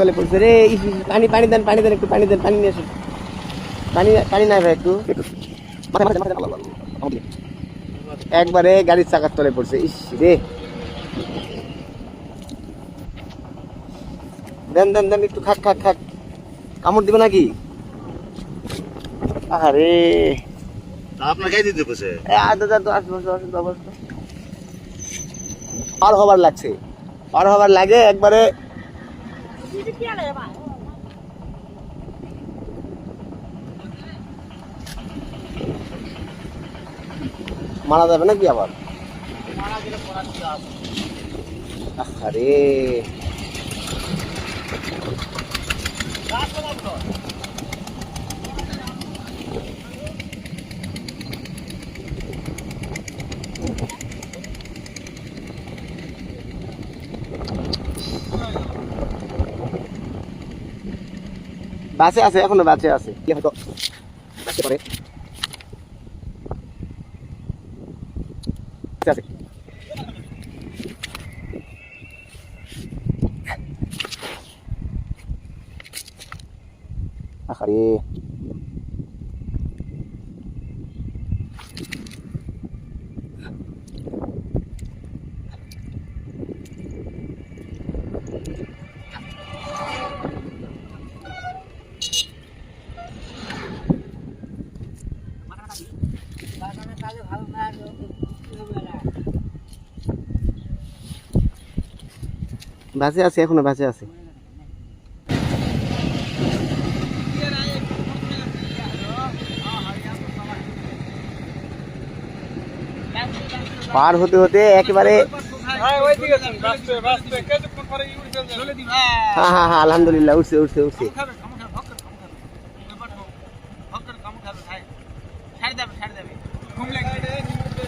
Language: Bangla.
চলে পড়ছে রে। পানি পানি দেন, পানি দেন, একটু পানি দেন, পানি নিয়ে আসুন। পানি পানি নাই ভাই, একটু একবারে গাড়ির চাকার তলে পড়ছে। ইস রে, দেন দেন দেন, একটু খাক খাক খাক, কামড় দিবে নাকি? আরে আপনার গায়ে দিতে বসে পার হবার লাগছে, পার হবার লাগে একবারে। মারা যাবে নাকি আবার? আরে বাঁচে আছে, এখনো বাঁচে আছে, হয়তো আসতে পারে। আছে আরে বাঁচে আছে, এখনো বাঁচে আছে। পার হতে হতে একেবারে, হ্যাঁ হ্যাঁ হ্যাঁ, আলহামদুলিল্লাহ, উঠছে উঠছে উঠছে।